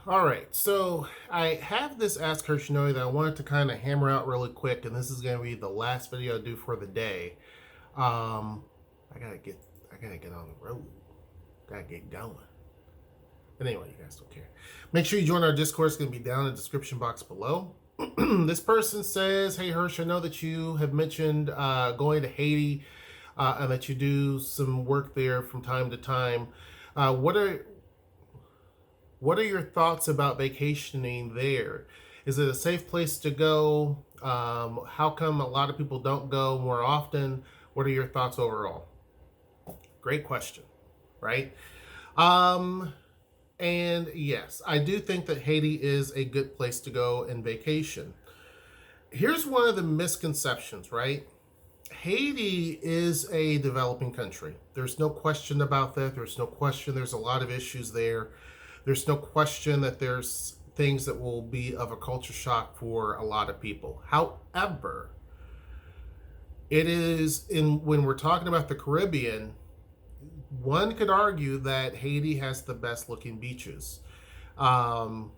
All right, so I have this Ask HershNoeie that I wanted to kind of hammer out really quick, and this is going to be the last video I do for the day. Um, I gotta get on the road. Gotta get going. But anyway, you guys don't care. Make sure you join our Discord. It's going to be down in the description box below. This person says, "Hey Hersh, I know that you have mentioned going to Haiti and that you do some work there from time to time. Uh, what are what are your thoughts about vacationing there? Is it a safe place to go? How come a lot of people don't go more often? What are your thoughts overall?" Great question, right? Um, and yes, I do think that Haiti is a good place to go and vacation. Here's one of the misconceptions, right? Haiti is a developing country. There's no question about that. There's no question there's a lot of issues there. There's no question that there's things that will be of a culture shock for a lot of people. However, it is in when we're talking about the Caribbean, one could argue that Haiti has the best looking beaches. Um,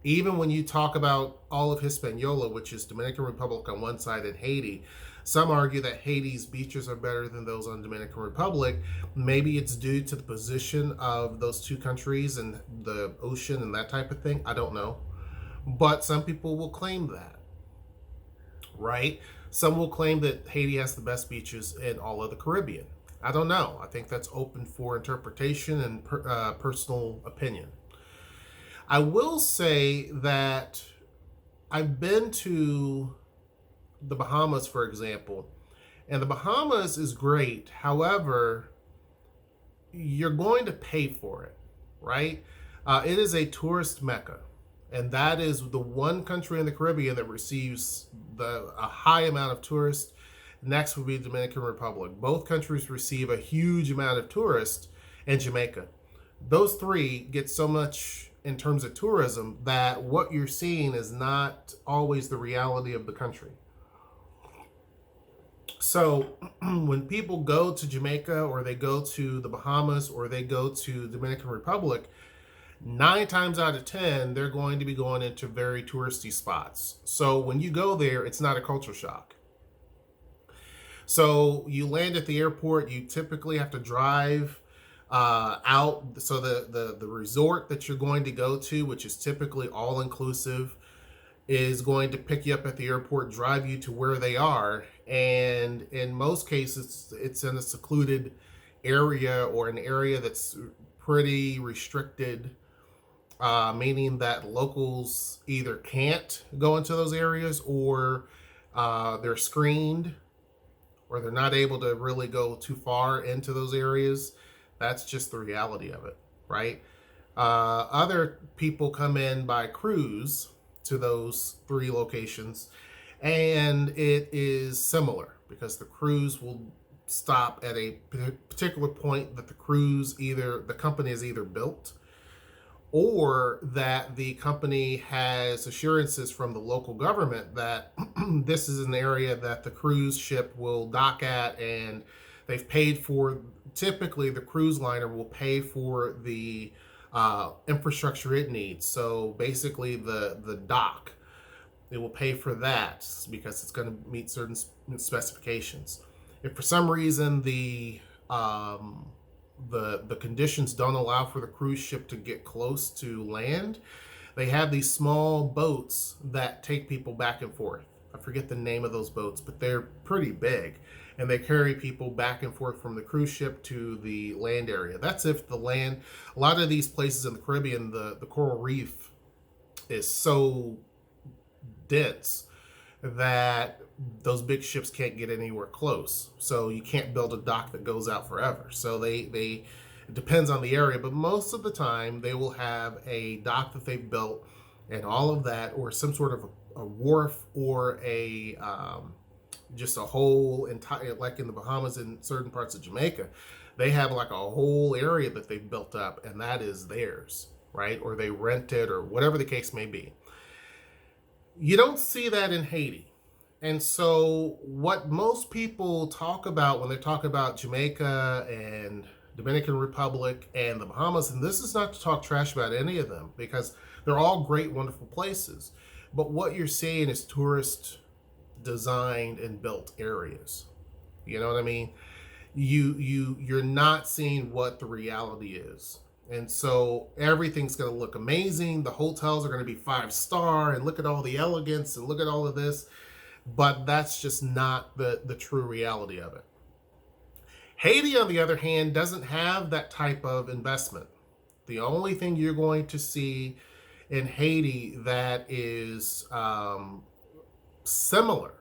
Even when you talk about all of Hispaniola, which is Dominican Republic on one side and Haiti, some argue that Haiti's beaches are better than those on Dominican Republic. Maybe it's due to the position of those two countries and the ocean and that type of thing. I don't know. But some people will claim that, right? Some will claim that Haiti has the best beaches in all of the Caribbean. I don't know. I think that's open for interpretation and personal opinion. I will say that I've been to the Bahamas, for example, and the Bahamas is great. However, you're going to pay for it, right? It is a tourist mecca, and that is the one country in the Caribbean that receives a high amount of tourists. Next would be the Dominican Republic. Both countries receive a huge amount of tourists, and Jamaica. Those three get so much in terms of tourism that what you're seeing is not always the reality of the country. So when people go to Jamaica or they go to the Bahamas or they go to Dominican Republic, 9 times out of 10, they're going to be going into very touristy spots. So when you go there, it's not a culture shock. So you land at the airport, you typically have to drive out. So the resort that you're going to go to, which is typically all inclusive, is going to pick you up at the airport, drive you to where they are, and in most cases it's in a secluded area or an area that's pretty restricted, meaning that locals either can't go into those areas or they're screened or they're not able to really go too far into those areas. That's just the reality of it, right? Other people come in by cruise to those three locations, and it is similar because the cruise will stop at a particular point that the company is either built or that the company has assurances from the local government that this is an area that the cruise ship will dock at, and they've paid for. Typically the cruise liner will pay for the infrastructure it needs. So basically the dock, it will pay for that because it's going to meet certain specifications. If for some reason the conditions don't allow for the cruise ship to get close to land, they have these small boats that take people back and forth. I forget the name of those boats, but they're pretty big, and they carry people back and forth from the cruise ship to the land area. That's if the land, a lot of these places in the Caribbean, the coral reef is so dense that those big ships can't get anywhere close. So you can't build a dock that goes out forever. So it depends on the area, but most of the time they will have a dock that they've built and all of that, or some sort of a wharf or a just a whole entire, like in the Bahamas and certain parts of Jamaica, they have like a whole area that they've built up and that is theirs, right? Or they rent it or whatever the case may be. You don't see that in Haiti. And so what most people talk about when they talk about Jamaica and Dominican Republic, and the Bahamas. And this is not to talk trash about any of them, because they're all great, wonderful places. But what you're seeing is tourist designed and built areas. You know what I mean? You're not seeing what the reality is. And so everything's going to look amazing. The hotels are going to be 5-star, and look at all the elegance and look at all of this. But that's just not the true reality of it. Haiti, on the other hand, doesn't have that type of investment. The only thing you're going to see in Haiti that is similar,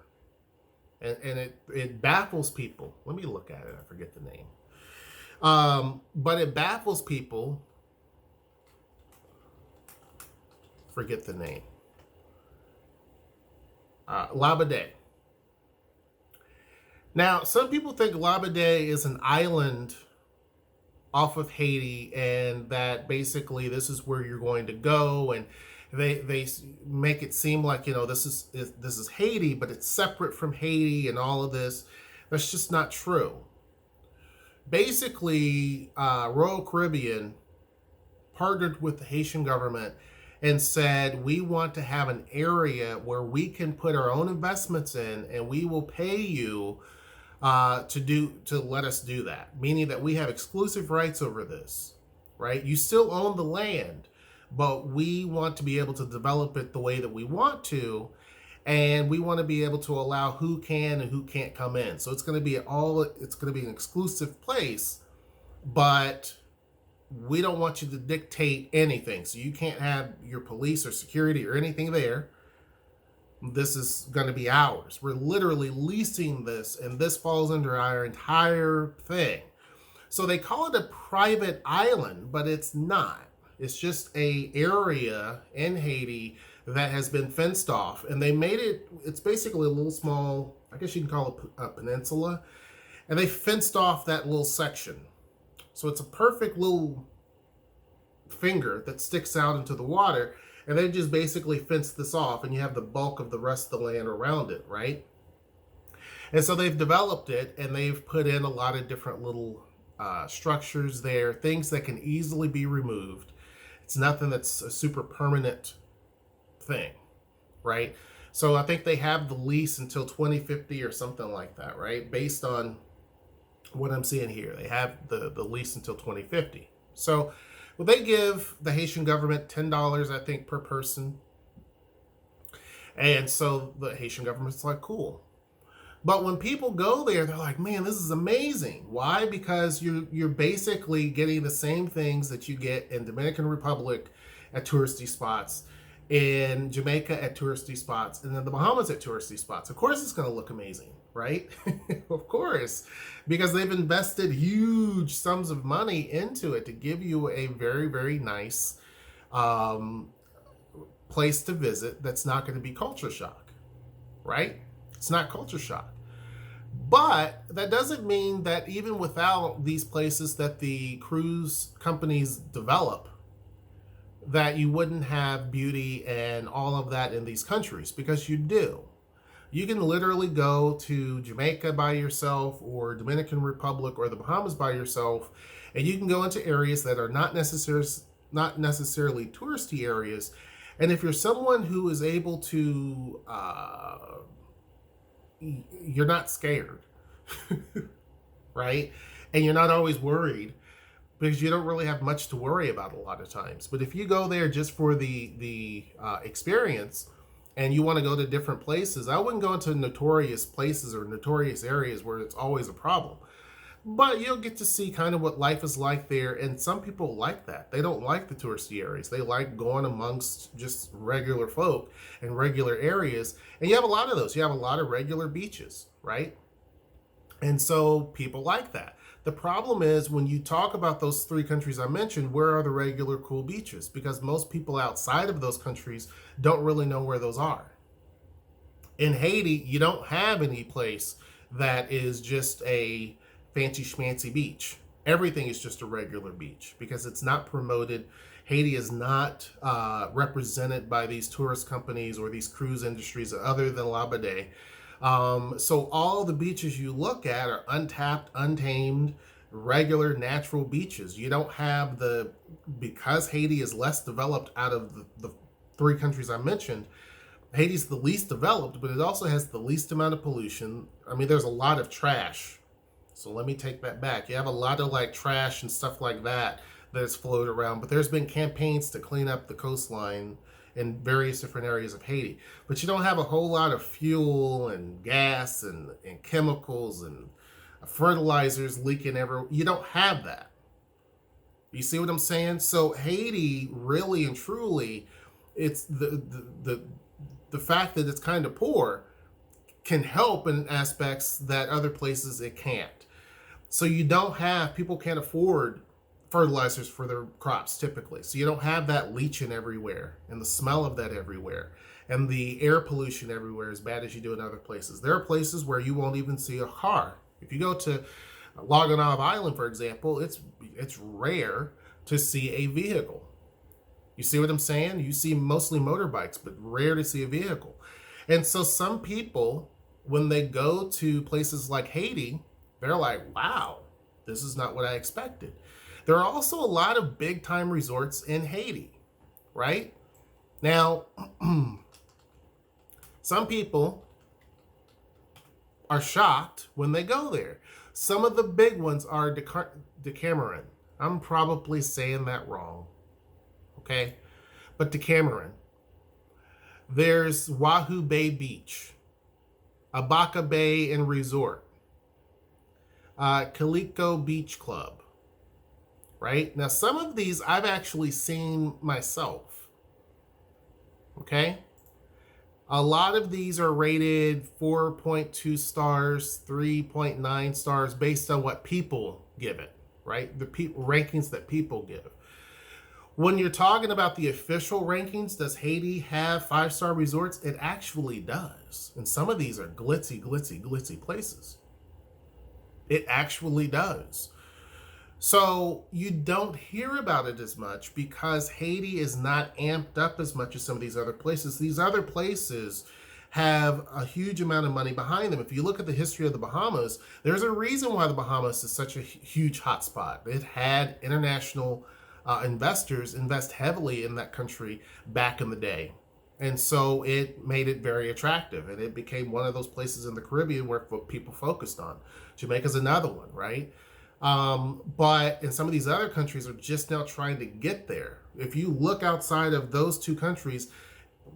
and it baffles people. Let me look at it. I forget the name. But it baffles people. Forget the name. Labadee. Now, some people think Labadee is an island off of Haiti, and that basically this is where you're going to go, and they make it seem like, you know, this is Haiti, but it's separate from Haiti and all of this. That's just not true. Basically, Royal Caribbean partnered with the Haitian government and said, we want to have an area where we can put our own investments in, and we will pay you to let us do that, meaning that we have exclusive rights over this, right? You still own the land, but we want to be able to develop it the way that we want to, and we want to be able to allow who can and who can't come in. So it's going to be an exclusive place, but we don't want you to dictate anything. So you can't have your police or security or anything there. This is going to be ours. We're literally leasing this, and this falls under our entire thing. So they call it a private island, but it's not. It's just a area in Haiti that has been fenced off, and they made it, it's basically a little small, I guess you can call it a peninsula, and they fenced off that little section. So it's a perfect little finger that sticks out into the water, and they just basically fence this off, and you have the bulk of the rest of the land around it, right? And so they've developed it, and they've put in a lot of different little structures there, things that can easily be removed. It's nothing that's a super permanent thing, right? So I think they have the lease until 2050 or something like that, right? Based on what I'm seeing here, they have the lease until 2050. So well, they give the Haitian government $10, I think, per person. And so the Haitian government's like, cool. But when people go there, they're like, man, this is amazing. Why? Because you're basically getting the same things that you get in Dominican Republic at touristy spots, in Jamaica at touristy spots, and then the Bahamas at touristy spots. Of course it's going to look amazing, right? Of course, because they've invested huge sums of money into it to give you a very, very nice place to visit that's not going to be culture shock, right? It's not culture shock. But that doesn't mean that even without these places that the cruise companies develop, that you wouldn't have beauty and all of that in these countries, because you do. You can literally go to Jamaica by yourself, or Dominican Republic, or the Bahamas by yourself, and you can go into areas that are not necessarily touristy areas. And if you're someone who is able to, you're not scared, right? And you're not always worried, because you don't really have much to worry about a lot of times. But if you go there just for the experience, and you want to go to different places, I wouldn't go into notorious places or notorious areas where it's always a problem. But you'll get to see kind of what life is like there, and some people like that. They don't like the touristy areas. They like going amongst just regular folk and regular areas. And you have a lot of those. You have a lot of regular beaches, right? And so people like that. The problem is when you talk about those 3 countries I mentioned, where are the regular cool beaches? Because most people outside of those countries don't really know where those are. In Haiti, you don't have any place that is just a fancy schmancy beach. Everything is just a regular beach because it's not promoted. Haiti is not represented by these tourist companies or these cruise industries other than Labadee. So all the beaches you look at are untapped, untamed, regular natural beaches. You don't have because Haiti is less developed out of the three countries I mentioned. Haiti's the least developed, but it also has the least amount of pollution. I mean, there's a lot of trash. So let me take that back. You have a lot of like trash and stuff like that that's floated around, but there's been campaigns to clean up the coastline in various different areas of Haiti. But you don't have a whole lot of fuel and gas and chemicals and fertilizers leaking everywhere. You don't have that. You see what I'm saying? So Haiti, really and truly, it's the fact that it's kind of poor can help in aspects that other places it can't. So you don't have, people can't afford fertilizers for their crops typically. So you don't have that leaching everywhere and the smell of that everywhere and the air pollution everywhere as bad as you do in other places. There are places where you won't even see a car. If you go to Loganov Island, for example, it's rare to see a vehicle. You see what I'm saying? You see mostly motorbikes, but rare to see a vehicle. And so some people, when they go to places like Haiti, they're like, wow, this is not what I expected. There are also a lot of big time resorts in Haiti, right? Now, some people are shocked when they go there. Some of the big ones are Decameron. I'm probably saying that wrong, okay? But Decameron. There's Wahoo Bay Beach, Abaca Bay and Resort, Calico Beach Club, right? Now, some of these I've actually seen myself, okay? A lot of these are rated 4.2 stars, 3.9 stars based on what people give it, right? The rankings that people give. When you're talking about the official rankings, does Haiti have 5-star resorts? It actually does. And some of these are glitzy, glitzy, glitzy places. It actually does. So you don't hear about it as much because Haiti is not amped up as much as some of these other places. These other places have a huge amount of money behind them. If you look at the history of the Bahamas, there's a reason why the Bahamas is such a huge hotspot. It had international investors invest heavily in that country back in the day. And so it made it very attractive, and it became one of those places in the Caribbean where people focused on. Jamaica's another one, right? But in some of these other countries are just now trying to get there. If you look outside of those two countries,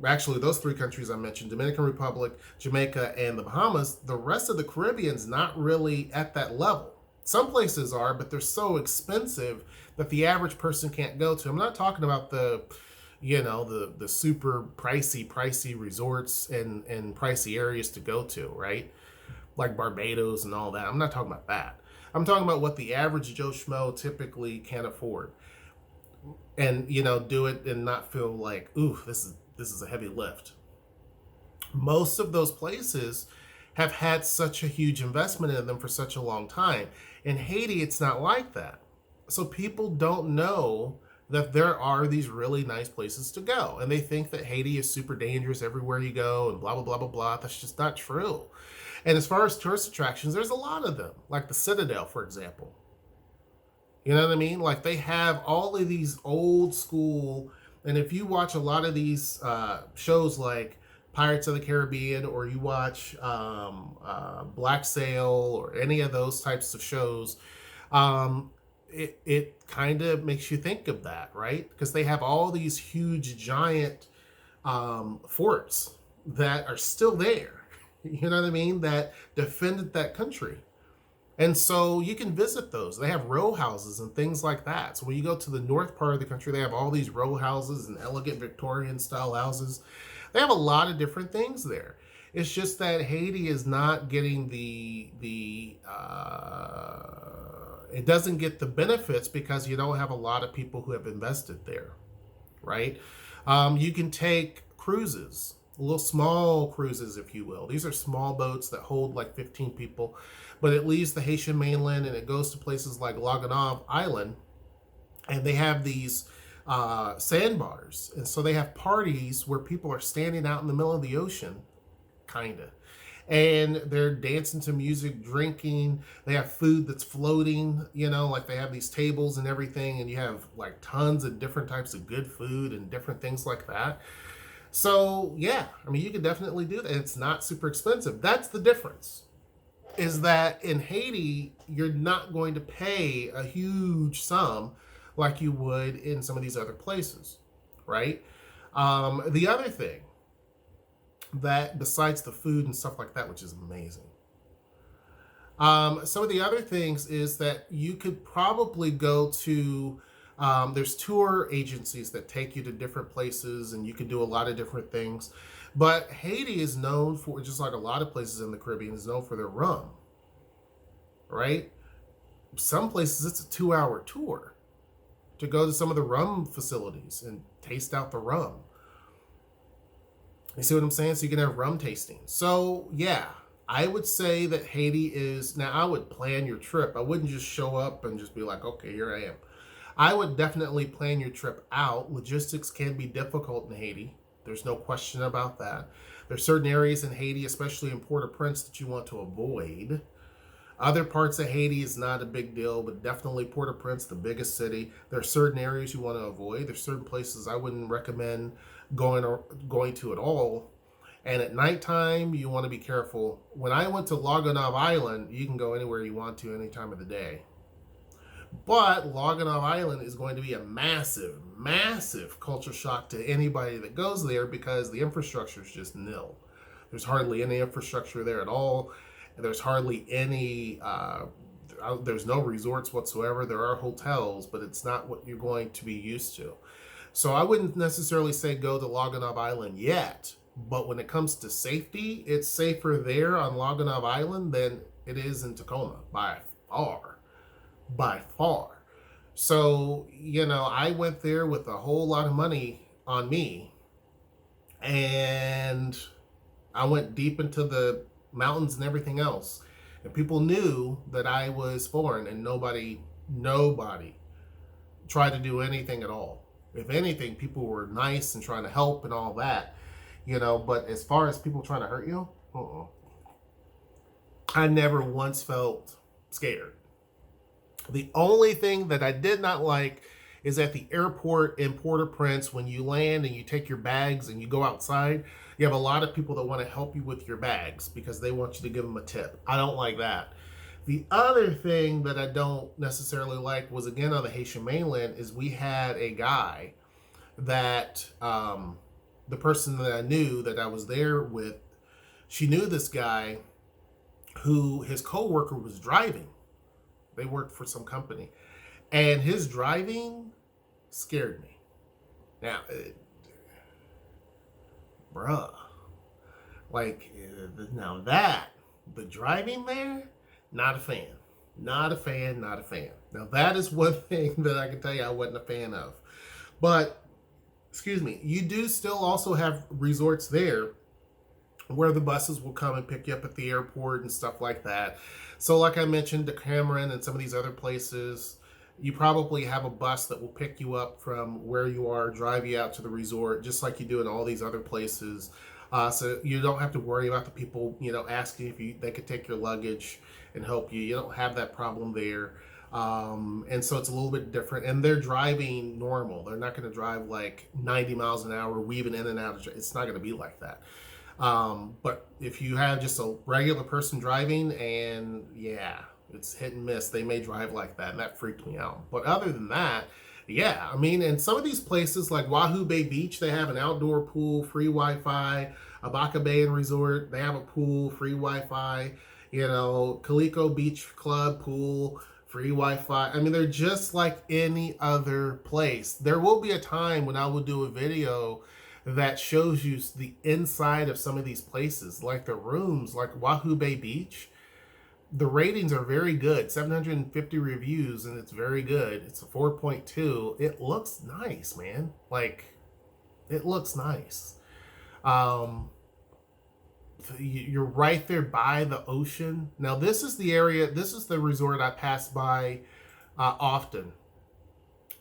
actually those three countries I mentioned, Dominican Republic, Jamaica, and the Bahamas, the rest of the Caribbean's not really at that level. Some places are, but they're so expensive that the average person can't go to. I'm not talking about the super pricey resorts and pricey areas to go to, right? Like Barbados and all that. I'm not talking about that. I'm talking about what the average Joe Schmo typically can afford. And, do it and not feel like, ooh, this is a heavy lift. Most of those places have had such a huge investment in them for such a long time. In Haiti, it's not like that. So people don't know that there are these really nice places to go. And they think that Haiti is super dangerous everywhere you go and blah, blah, blah, blah, blah. That's just not true. And as far as tourist attractions, there's a lot of them, like the Citadel, for example. You know what I mean? Like they have all of these old school, and if you watch a lot of these shows like Pirates of the Caribbean, or you watch Black Sail, or any of those types of shows, it kind of makes you think of that, right? Because they have all these huge, giant forts that are still there. You know what I mean? That defended that country. And so you can visit those. They have row houses and things like that. So when you go to the north part of the country, they have all these row houses and elegant Victorian style houses. They have a lot of different things there. It's just that Haiti is not getting it doesn't get the benefits because you don't have a lot of people who have invested there, right? You can take cruises. Little small cruises, if you will. These are small boats that hold like 15 people, but it leaves the Haitian mainland and it goes to places like Loganov Island, and they have these sandbars. And so they have parties where people are standing out in the middle of the ocean, kind of. And they're dancing to music, drinking. They have food that's floating, like they have these tables and everything, and you have like tons of different types of good food and different things like that. So yeah, I mean, you can definitely do that. It's not super expensive. That's the difference, is that in Haiti, you're not going to pay a huge sum like you would in some of these other places, right? The other thing that, besides the food and stuff like that, which is amazing, some of the other things is that you could probably go to, there's tour agencies that take you to different places, and you can do a lot of different things. But Haiti is known for, just like a lot of places in the Caribbean, is known for their rum, right? Some places it's a 2-hour tour to go to some of the rum facilities and taste out the rum. You see what I'm saying? So you can have rum tasting. So yeah, I would say that Haiti is, now I would plan your trip. I wouldn't just show up and just be like, okay, here I am. I would definitely plan your trip out. Logistics can be difficult in Haiti. There's no question about that. There's certain areas in Haiti, especially in Port-au-Prince, that you want to avoid. Other parts of Haiti is not a big deal, but definitely Port-au-Prince, the biggest city. There are certain areas you want to avoid. There's certain places I wouldn't recommend going to at all. And at nighttime, you want to be careful. When I went to Lagonave Island, you can go anywhere you want to any time of the day. But Lagonave Island is going to be a massive, massive culture shock to anybody that goes there, because the infrastructure is just nil. There's hardly any infrastructure there at all. There's hardly any, there's no resorts whatsoever. There are hotels, but it's not what you're going to be used to. So I wouldn't necessarily say go to Lagonave Island yet. But when it comes to safety, it's safer there on Lagonave Island than it is in Tacoma, by far. By far. So, I went there with a whole lot of money on me, and I went deep into the mountains and everything else. And people knew that I was foreign, and nobody tried to do anything at all. If anything, people were nice and trying to help and all that, but as far as people trying to hurt you, I never once felt scared. The only thing that I did not like is at the airport in Port-au-Prince, when you land and you take your bags and you go outside, you have a lot of people that want to help you with your bags because they want you to give them a tip. I don't like that. The other thing that I don't necessarily like was, again, on the Haitian mainland, is we had a guy that, the person that I knew that I was there with, she knew this guy who his co-worker was driving. They worked for some company, and his driving scared me. Now, bruh, like, now that, the driving there, not a fan. Not a fan, not a fan. Now, that is one thing that I can tell you I wasn't a fan of. But, excuse me, you do still also have resorts there where the buses will come and pick you up at the airport and stuff like that. So like I mentioned, Decameron and some of these other places, you probably have a bus that will pick you up from where you are, drive you out to the resort, just like you do in all these other places. So you don't have to worry about the people, asking if they could take your luggage and help you. You don't have that problem there. And so it's a little bit different. And they're driving normal. They're not going to drive like 90 miles an hour, weaving in and out. It's not going to be like that. But if you have just a regular person driving, and yeah, it's hit and miss, they may drive like that, and that freaked me out. But other than that, yeah, I mean, in some of these places like Wahoo Bay Beach, they have an outdoor pool, free Wi-Fi. Abaca Bay and Resort, they have a pool, free Wi-Fi. Calico Beach Club pool, free Wi-Fi. I mean, they're just like any other place. There will be a time when I will do a video that shows you the inside of some of these places, like the rooms, like Wahoo Bay Beach. The ratings are very good, 750 reviews, and it's very good. It's a 4.2. It looks nice, man. Like, it looks nice. You're right there by the ocean. Now, this is the area, this is the resort I pass by often.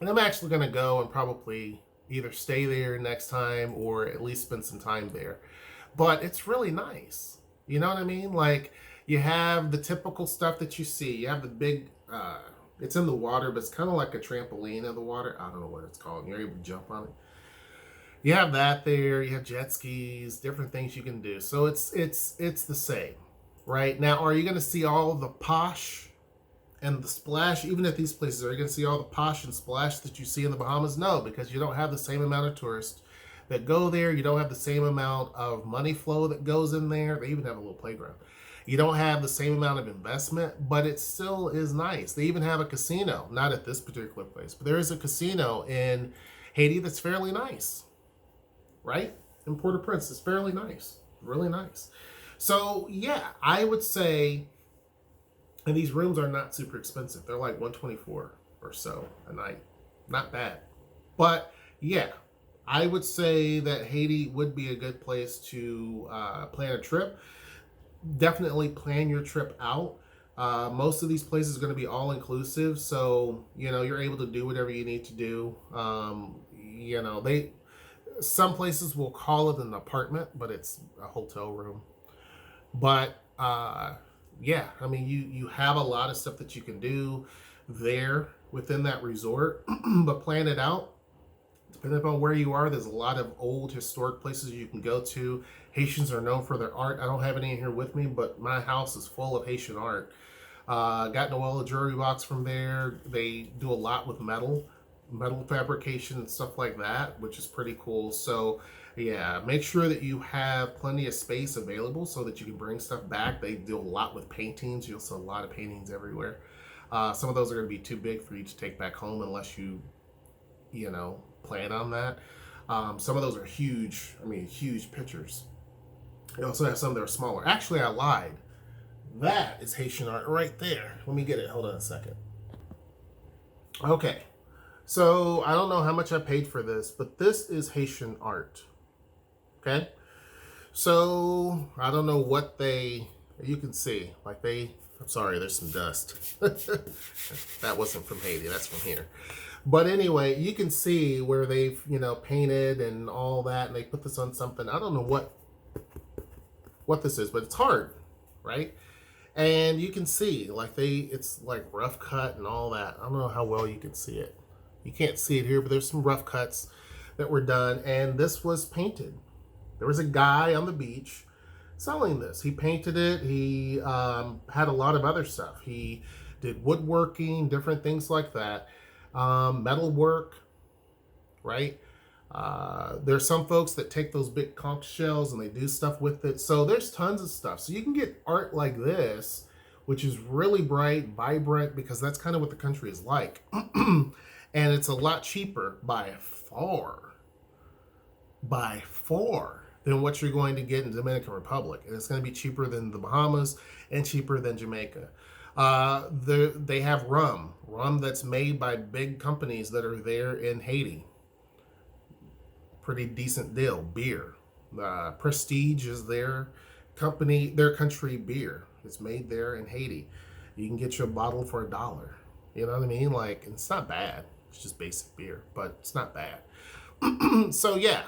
And I'm actually going to go and probably either stay there next time or at least spend some time there. But it's really nice. You know what I mean? Like, you have the typical stuff that you see. You have the big, it's in the water, but it's kind of like a trampoline in the water. I don't know what it's called. You're able to jump on it. You have that there. You have jet skis, different things you can do. So it's the same, right? Now, are you going to see all the posh and the splash, even at these places? Are you going to see all the posh and splash that you see in the Bahamas? No, because you don't have the same amount of tourists that go there. You don't have the same amount of money flow that goes in there. They even have a little playground. You don't have the same amount of investment, but it still is nice. They even have a casino, not at this particular place, but there is a casino in Haiti that's fairly nice, right? In Port-au-Prince, it's fairly nice, really nice. So yeah, I would say, and these rooms are not super expensive. They're like $124 or so a night. Not bad. But yeah, I would say that Haiti would be a good place to plan a trip. Definitely plan your trip out. Most of these places are going to be all inclusive, so you're able to do whatever you need to do. Some places will call it an apartment, but it's a hotel room. But yeah, I mean, you have a lot of stuff that you can do there within that resort, but plan it out. Depending upon where you are, there's a lot of old historic places you can go to. Haitians are known for their art. I don't have any in here with me, but my house is full of Haitian art. Got Noella jewelry box from there. They do a lot with metal fabrication and stuff like that, which is pretty cool. So yeah, make sure that you have plenty of space available so that you can bring stuff back. They do a lot with paintings. You'll see a lot of paintings everywhere. Some of those are going to be too big for you to take back home unless you plan on that. Some of those are huge. I mean, huge pictures. You also have some that are smaller. Actually, I lied. That is Haitian art right there. Let me get it. Hold on a second. Okay. So I don't know how much I paid for this, but this is Haitian art. Okay. So I don't know what you can see. I'm sorry, there's some dust. That wasn't from Haiti. That's from here. But anyway, you can see where they've, painted and all that, and they put this on something. I don't know what this is, but it's hard, right? And you can see, it's like rough cut and all that. I don't know how well you can see it. You can't see it here, but there's some rough cuts that were done, and this was painted. There was a guy on the beach selling this. He painted it. He had a lot of other stuff. He did woodworking, different things like that. Metal work, right? There's some folks that take those big conch shells and they do stuff with it. So there's tons of stuff. So you can get art like this, which is really bright, vibrant, because that's kind of what the country is like. And it's a lot cheaper by far than what you're going to get in Dominican Republic. And it's going to be cheaper than the Bahamas and cheaper than Jamaica. They have rum that's made by big companies that are there in Haiti. Pretty decent deal. Beer. Prestige is their country beer. It's made there in Haiti. You can get you a bottle for $1. You know what I mean? Like, it's not bad. It's just basic beer, but it's not bad. So yeah,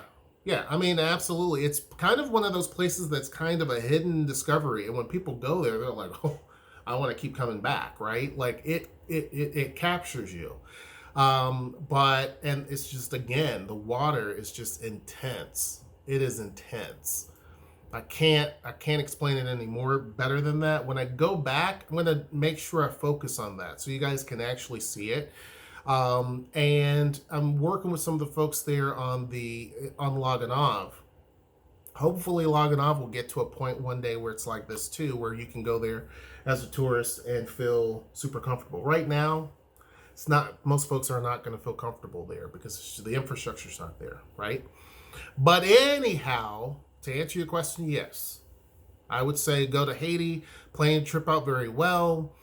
I mean, absolutely. It's kind of one of those places that's kind of a hidden discovery. And when people go there, they're like, oh, I want to keep coming back, right? Like it captures you. And it's just, again, the water is just intense. It is intense. I can't explain it any more better than that. When I go back, I'm going to make sure I focus on that so you guys can actually see it. And I'm working with some of the folks there on Loganav. Hopefully Loganav will get to a point one day where it's like this too, where you can go there as a tourist and feel super comfortable. Right now, it's not, most folks are not going to feel comfortable there because the infrastructure's not there, right? But anyhow, to answer your question, yes. I would say go to Haiti, plan your trip out very well.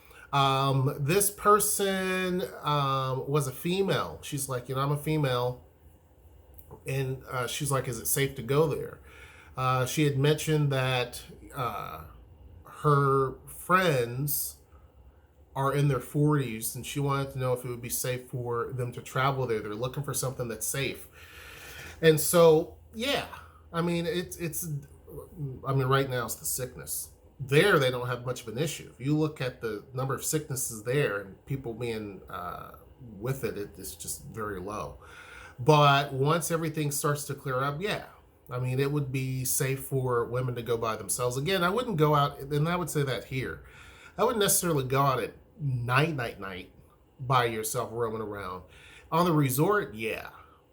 This person was a female. She's like, I'm a female. And she's like, is it safe to go there? She had mentioned that her friends are in their 40s, and she wanted to know if it would be safe for them to travel there. They're looking for something that's safe. And so, yeah, I mean, it's I mean, right now it's the sickness. There, they don't have much of an issue. If you look at the number of sicknesses there and people being with it, it's just very low. But once everything starts to clear up, yeah. I mean, it would be safe for women to go by themselves. Again, I wouldn't go out, and I would say that here. I wouldn't necessarily go out at night by yourself roaming around. On the resort, yeah.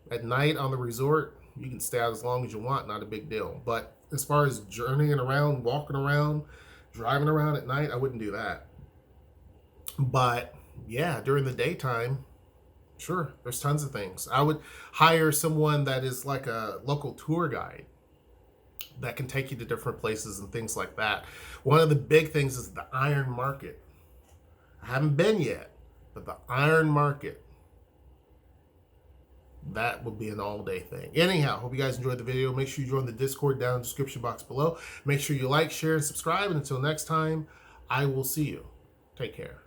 At night on the resort, you can stay out as long as you want, not a big deal. But as far as journeying around, walking around, driving around at night, I wouldn't do that. But yeah, during the daytime, sure, there's tons of things. I would hire someone that is like a local tour guide that can take you to different places and things like that. One of the big things is the iron market. I haven't been yet, but the iron market, that would be an all-day thing. Anyhow, hope you guys enjoyed the video. Make sure you join the Discord down in the description box below. Make sure you like, share, and subscribe. And until next time, I will see you. Take care.